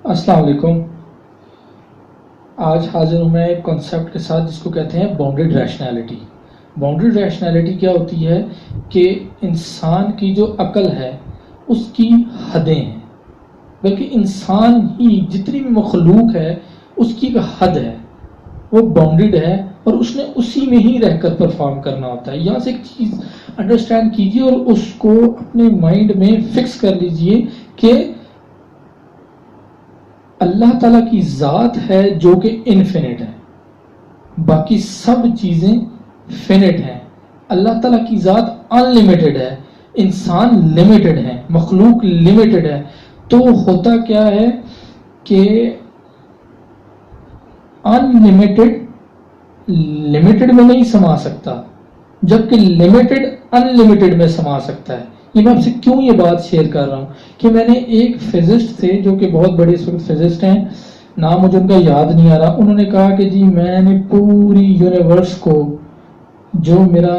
السلام علیکم. آج حاضر ہوں میں ایک کانسیپٹ کے ساتھ جس کو کہتے ہیں باؤنڈیڈ ریشنالٹی. باؤنڈیڈ ریشنالٹی کیا ہوتی ہے کہ انسان کی جو عقل ہے اس کی حدیں ہیں، بلکہ انسان ہی جتنی بھی مخلوق ہے اس کی ایک حد ہے، وہ باؤنڈیڈ ہے اور اس نے اسی میں ہی رہ کر پرفارم کرنا ہوتا ہے. یہاں سے ایک چیز انڈرسٹینڈ کیجیے اور اس کو اپنے مائنڈ میں فکس کر لیجیے کہ اللہ تعالیٰ کی ذات ہے جو کہ انفینٹ ہے، باقی سب چیزیں فینٹ ہیں. اللہ تعالیٰ کی ذات ان لمیٹڈ ہے، انسان لمیٹڈ ہے، مخلوق لمیٹڈ ہے. تو ہوتا کیا ہے کہ ان لمیٹڈ لمیٹڈ میں نہیں سما سکتا، جبکہ لمیٹڈ ان لمیٹڈ میں سما سکتا ہے. یہ میں آپ سے کیوں یہ بات شیئر کر رہا ہوں کہ میں نے ایک فزسٹ تھے جو کہ بہت بڑے اس وقت فزسٹ ہیں، نام مجھے ان کا یاد نہیں آ رہا. انہوں نے کہا کہ جی میں نے پوری یونیورس کو جو میرا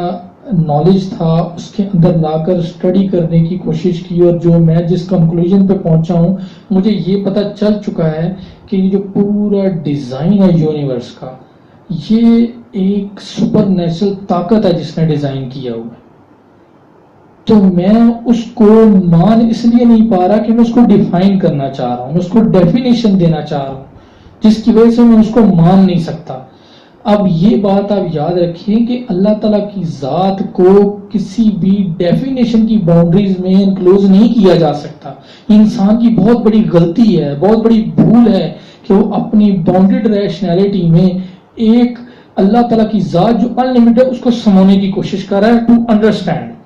نالج تھا اس کے اندر لا کر اسٹڈی کرنے کی کوشش کی، اور جو میں جس کنکلوژن پہ پہنچا ہوں مجھے یہ پتہ چل چکا ہے کہ یہ جو پورا ڈیزائن ہے یونیورس کا، یہ ایک سپر نیچرل طاقت ہے جس نے ڈیزائن کیا ہوا ہے. تو میں اس کو مان اس لیے نہیں پا رہا کہ میں اس کو ڈیفائن کرنا چاہ رہا ہوں، میں اس کو ڈیفینیشن دینا چاہ رہا ہوں، جس کی وجہ سے میں اس کو مان نہیں سکتا. اب یہ بات آپ یاد رکھیں کہ اللہ تعالیٰ کی ذات کو کسی بھی ڈیفینیشن کی باؤنڈریز میں انکلوز نہیں کیا جا سکتا. انسان کی بہت بڑی غلطی ہے، بہت بڑی بھول ہے کہ وہ اپنی باؤنڈیڈ ریشنالٹی میں ایک اللہ تعالیٰ کی ذات جو ان لمیٹڈ ہے اس کو سمجھنے کی کوشش کر رہا ہے. ٹو انڈرسٹینڈ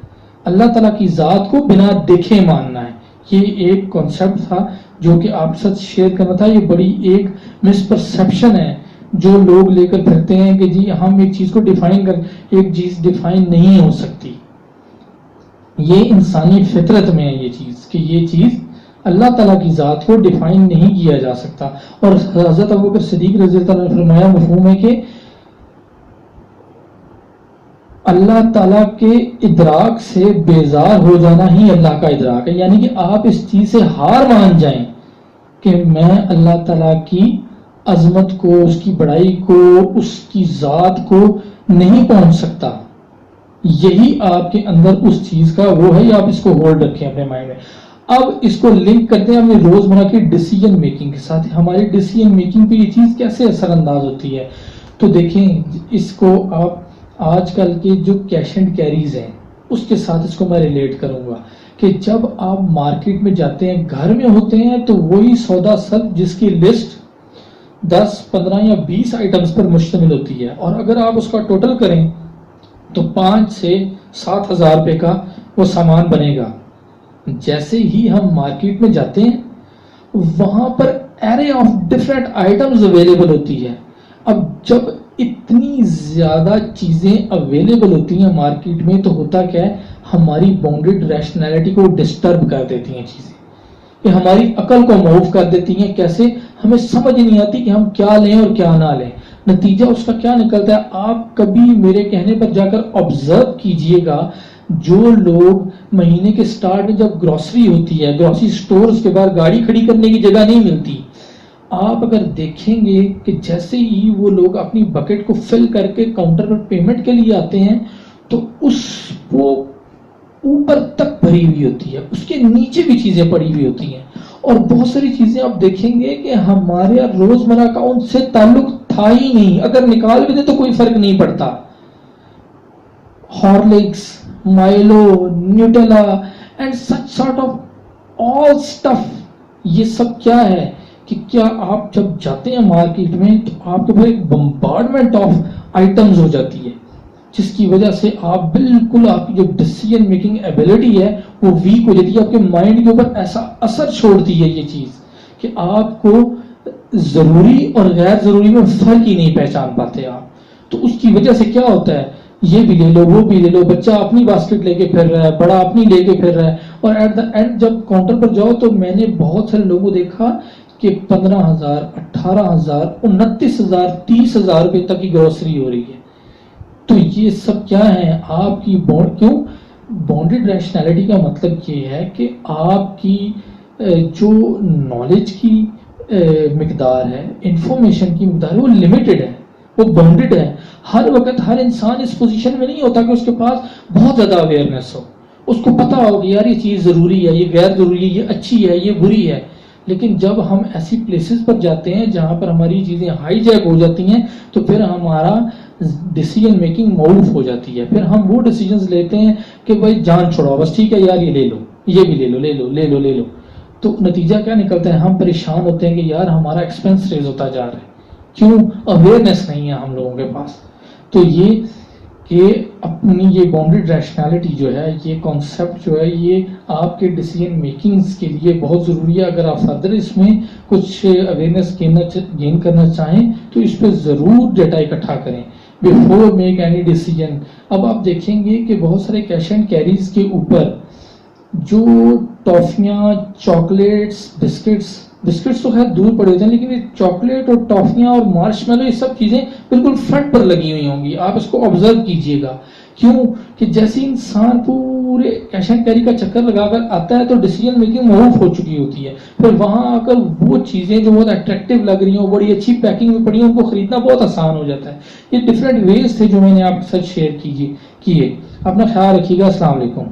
اللہ تعالیٰ کی ذات کو بنا دیکھے ماننا ہے. یہ ایک کانسیپٹ تھا جو کہ آپ کے ساتھ شیئر کرنا تھا. یہ بڑی ایک مس پرسیپشن ہے جو لوگ لے کر پھرتے ہیں کہ جی ہم ایک چیز کو ڈیفائن کر، ایک چیز ڈیفائن نہیں ہو سکتی. یہ انسانی فطرت میں ہے یہ چیز کہ یہ چیز اللہ تعالیٰ کی ذات کو ڈیفائن نہیں کیا جا سکتا. اور حضرت ابوبکر صدیق رضی اللہ عنہ نے فرمایا، مفہوم ہے کہ اللہ تعالیٰ کے ادراک سے بیزار ہو جانا ہی اللہ کا ادراک ہے. یعنی کہ آپ اس چیز سے ہار مان جائیں کہ میں اللہ تعالیٰ کی عظمت کو، اس کی بڑائی کو، اس کی ذات کو نہیں پہنچ سکتا. یہی آپ کے اندر اس چیز کا وہ ہے، یا آپ اس کو ہولڈ رکھیں اپنے مائنڈ میں. اب اس کو لنک کرتے ہیں اپنی روزمرہ کی ڈیسیجن میکنگ کے ساتھ. ہماری ڈیسیجن میکنگ پہ یہ چیز کیسے اثر انداز ہوتی ہے؟ تو دیکھیں اس کو آپ آج کل کے جو کیش اینڈ کیریز ہیں اس کے ساتھ اس کو میں ریلیٹ کروں گا کہ جب آپ مارکیٹ میں جاتے ہیں، گھر میں ہوتے ہیں، تو وہی سودا سب جس کی لسٹ 10 15 یا 20 آئٹمز پر مشتمل ہوتی ہے، اور اگر آپ اس کا ٹوٹل کریں تو 5 سے 7 ہزار روپے کا وہ سامان بنے گا. جیسے ہی ہم مارکیٹ میں جاتے ہیں وہاں پر array of different items available ہوتی ہے. اب جب اتنی زیادہ چیزیں اویلیبل ہوتی ہیں مارکیٹ میں تو ہوتا کیا ہے، ہماری باؤنڈیڈ ریشنالٹی کو ڈسٹرب کر دیتی ہیں چیزیں، کہ ہماری عقل کو موو کر دیتی ہیں. کیسے؟ ہمیں سمجھ نہیں آتی کہ ہم کیا لیں اور کیا نہ لیں. نتیجہ اس کا کیا نکلتا ہے؟ آپ کبھی میرے کہنے پر جا کر آبزرو کیجئے گا، جو لوگ مہینے کے سٹارٹ میں جب گروسری ہوتی ہے، گروسری سٹورز کے باہر گاڑی کھڑی کرنے کی جگہ نہیں ملتی، آپ اگر دیکھیں گے کہ جیسے ہی وہ لوگ اپنی بکٹ کو فل کر کے کاؤنٹر پر پیمنٹ کے لیے آتے ہیں تو وہ اوپر تک بھری ہوئی ہوتی ہے، اس کے نیچے بھی چیزیں پڑی ہوئی ہوتی ہیں. اور بہت ساری چیزیں آپ دیکھیں گے کہ ہمارے روزمرہ کا ان سے تعلق تھا ہی نہیں، اگر نکال بھی دیں تو کوئی فرق نہیں پڑتا. Horlicks, Milo, Nutella and such sort of all stuff, یہ سب کیا ہے کہ کیا آپ جب جاتے ہیں مارکیٹ میں تو آپ کے پاس ایک بمبارڈمنٹ آف آئٹمز ہو جاتی ہے، جس کی وجہ سے آپ بالکل آپ کی جو ڈیسیجن میکنگ ایبلٹی ہے وہ ویک ہو جاتی ہے. آپ کے مائنڈ کے اوپر ایسا اثر چھوڑتی ہے یہ چیز کہ آپ کو ضروری اور غیر ضروری میں فرق ہی نہیں پہچان پاتے آپ. تو اس کی وجہ سے کیا ہوتا ہے، یہ بھی لے لو، وہ بھی لے لو، بچہ اپنی باسکٹ لے کے پھر رہا ہے، بڑا اپنی لے کے پھر رہا ہے، اور ایٹ دا اینڈ جب کاؤنٹر پر جاؤ تو میں نے بہت سارے لوگوں کو دیکھا کہ 15,000 18,000 29,000 30,000 روپے تک کی گروسری ہو رہی ہے. تو یہ سب کیا ہے؟ آپ کی کیوں باؤنڈیڈ ریشنالٹی کا مطلب یہ ہے کہ آپ کی جو نالج کی مقدار ہے، انفارمیشن کی مقدار ہے، وہ لمیٹڈ ہے، وہ باؤنڈیڈ ہے. ہر وقت ہر انسان اس پوزیشن میں نہیں ہوتا کہ اس کے پاس بہت زیادہ اویئرنیس ہو، اس کو پتا ہو کہ یار یہ چیز ضروری ہے، یہ غیر ضروری ہے، یہ اچھی ہے، یہ بری ہے. لیکن جب ہم ایسی پلیسز پر جاتے ہیں جہاں پر ہماری چیزیں ہائی جیک ہو جاتی ہیں تو پھر ہمارا ڈیسیجن میکنگ موف ہو جاتی ہے. پھر ہم وہ ڈیسیجنز لیتے ہیں کہ بھائی جان چھوڑو، بس ٹھیک ہے یار یہ لے لو، یہ بھی لے لو، لے لو، لے لو، لے لو. تو نتیجہ کیا نکلتا ہے؟ ہم پریشان ہوتے ہیں کہ یار ہمارا ایکسپینس ریز ہوتا جا رہا ہے. کیوں؟ اویئرنیس نہیں ہے ہم لوگوں کے پاس. تو یہ کہ اپنی یہ باؤنڈیڈ ریشنالٹی جو ہے، یہ کانسیپٹ جو ہے، یہ آپ کے ڈیسیجن میکنگز کے لیے بہت ضروری ہے. اگر آپ فردر اس میں کچھ اویئرنیس گین کرنا چاہیں تو اس پہ ضرور ڈیٹا اکٹھا کریں بیفور میک اینی ڈیسیجن. اب آپ دیکھیں گے کہ بہت سارے کیش اینڈ کیریز کے اوپر جو ٹافیاں، چاکلیٹس، بسکٹس تو خیر دور پڑے ہوتے ہیں، لیکن یہ چاکلیٹ اور ٹافیاں اور مارش میلو، یہ سب چیزیں بالکل فرنٹ پر لگی ہوئی ہوں گی. آپ اس کو آبزرو کیجئے گا. کیوں کہ جیسے انسان پورے کیش اینڈ کیری کا چکر لگا کر آتا ہے تو ڈیسیجن میکنگ موف ہو چکی ہوتی ہے. پھر وہاں آ کر وہ چیزیں جو بہت اٹریکٹیو لگ رہی ہوں، بڑی اچھی پیکنگ میں پڑی ہیں، ان کو خریدنا بہت آسان ہو جاتا ہے. یہ ڈفرینٹ ویز تھے جو میں نے آپ کے ساتھ شیئر کیے. اپنا خیال رکھیے گا. السلام علیکم.